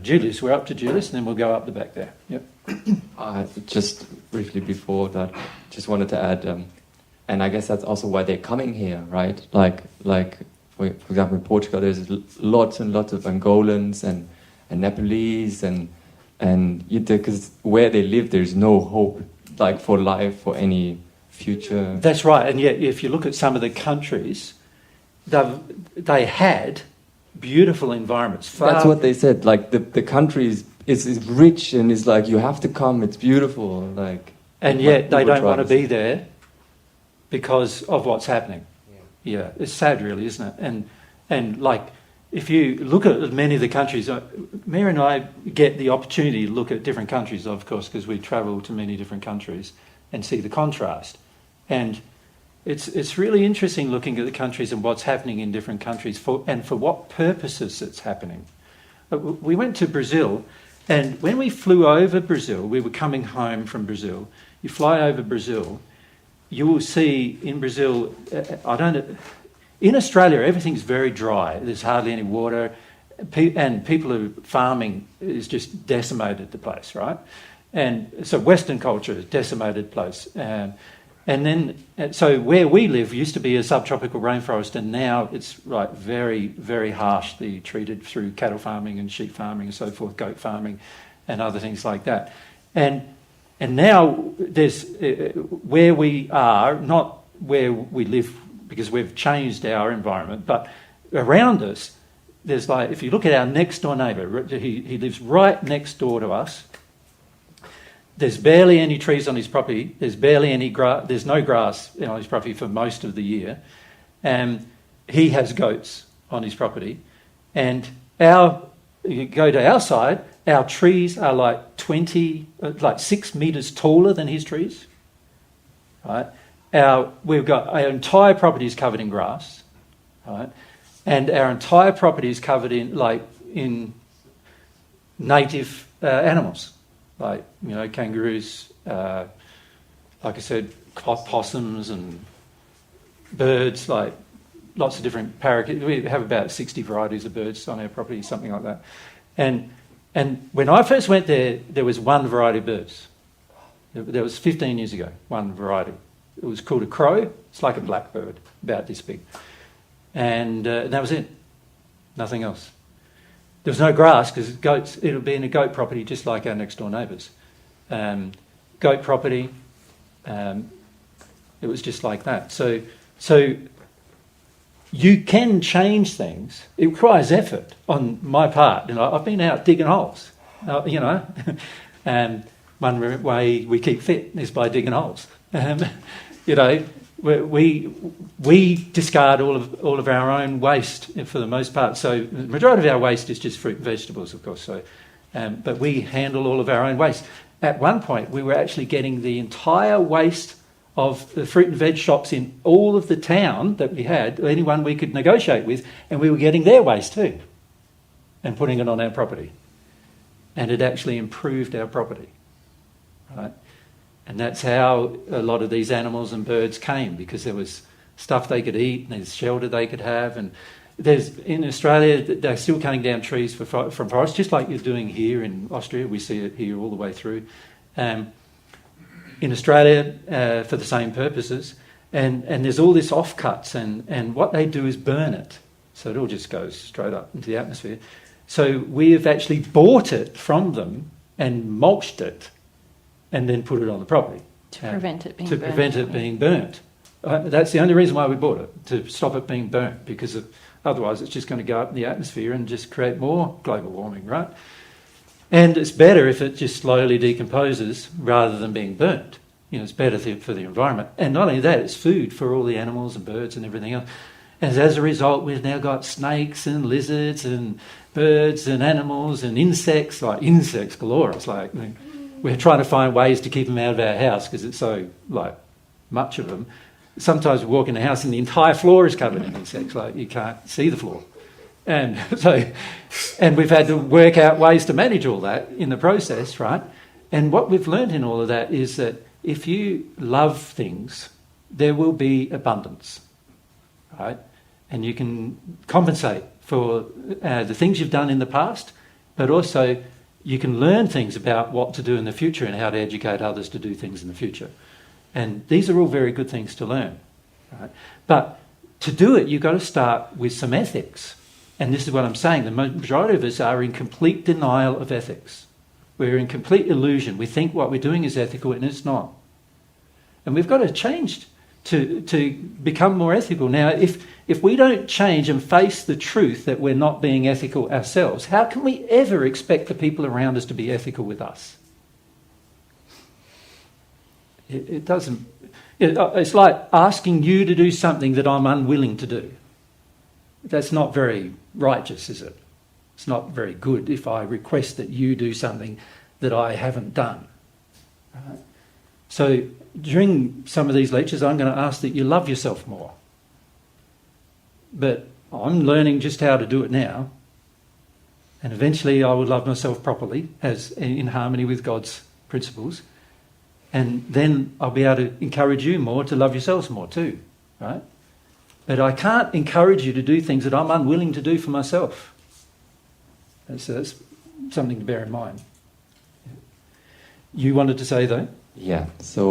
Julius, we're up to Julius, and then we'll go up the back there. Yep. Just briefly before that, just wanted to add, and I guess that's also why they're coming here, right? Like for example, in Portugal, there's lots and lots of Angolans and Nepalese, and because where they live, there's no hope, like for life, for any future. That's right, and yet if you look at some of the countries, they had beautiful environments. That's what they said. Like the country is rich and is like, you have to come. It's beautiful. Like, and yet they don't want to be there because of what's happening. Yeah, it's sad, really, isn't it? And like, if you look at many of the countries, Mary and I get the opportunity to look at different countries, of course, because we travel to many different countries and see the contrast. And it's really interesting looking at the countries and what's happening in different countries and for what purposes it's happening. We went to Brazil, and when we flew over Brazil, we were coming home from Brazil. You fly over Brazil, you will see in Brazil, in Australia, everything's very dry. There's hardly any water, and people are farming is just decimated the place, right? And so Western culture has decimated place. And then, so where we live used to be a subtropical rainforest, and now it's like very, very harshly treated through cattle farming and sheep farming and so forth, goat farming and other things like that. And now there's where we are, not where we live because we've changed our environment, but around us, there's like, if you look at our next door neighbour, he lives right next door to us. There's barely any trees on his property. There's barely any grass. There's no grass on his property for most of the year. And he has goats on his property. And you go to our side, our trees are like 6 metres taller than his trees. Right? We've got our entire property is covered in grass. Right? And our entire property is covered in native animals. Like, kangaroos, like I said, possums and birds, like lots of different parakeets. We have about 60 varieties of birds on our property, something like that. And when I first went there was one variety of birds. There was 15 years ago, one variety. It was called a crow. It's like a blackbird, about this big. And that was it. Nothing else. There was no grass because goats, it would be in a goat property just like our next door neighbours. Goat property, it was just like that. So you can change things. It requires effort on my part. I've been out digging holes, and one way we keep fit is by digging holes. We discard all of our own waste for the most part. So the majority of our waste is just fruit and vegetables, of course. So, but we handle all of our own waste. At one point, we were actually getting the entire waste of the fruit and veg shops in all of the town that we had, anyone we could negotiate with, and we were getting their waste too, and putting it on our property. And it actually improved our property, right? And that's how a lot of these animals and birds came, because there was stuff they could eat and there's shelter they could have. And in Australia, they're still cutting down trees from forests, just like you're doing here in Austria. We see it here all the way through. In Australia, for the same purposes. And there's all this offcuts, and what they do is burn it. So it all just goes straight up into the atmosphere. So we have actually bought it from them and mulched it, and then put it on the property. To prevent it being burnt. To prevent it being burnt. That's the only reason why we bought it, to stop it being burnt, because otherwise it's just going to go up in the atmosphere and just create more global warming, right? And it's better if it just slowly decomposes rather than being burnt. It's better for the environment. And not only that, it's food for all the animals and birds and everything else. And as a result, we've now got snakes and lizards and birds and animals and insects, like insects galore. It's like... we're trying to find ways to keep them out of our house because it's so much of them. Sometimes we walk in the house and the entire floor is covered in insects, like you can't see the floor. And we've had to work out ways to manage all that in the process, right? And what we've learned in all of that is that if you love things, there will be abundance, right? And you can compensate for the things you've done in the past, but also you can learn things about what to do in the future and how to educate others to do things in the future. And these are all very good things to learn. Right? But to do it, you've got to start with some ethics. And this is what I'm saying. The majority of us are in complete denial of ethics. We're in complete illusion. We think what we're doing is ethical and it's not. And we've got to change to become more ethical. Now, if we don't change and face the truth that we're not being ethical ourselves, how can we ever expect the people around us to be ethical with us? It doesn't. It's like asking you to do something that I'm unwilling to do. That's not very righteous, is it? It's not very good if I request that you do something that I haven't done. Right? So during some of these lectures, I'm going to ask that you love yourself more. But I'm learning just how to do it now. And eventually I will love myself properly, as in harmony with God's principles. And then I'll be able to encourage you more to love yourselves more too, right? But I can't encourage you to do things that I'm unwilling to do for myself. That's something to bear in mind. You wanted to say, though? Yeah, so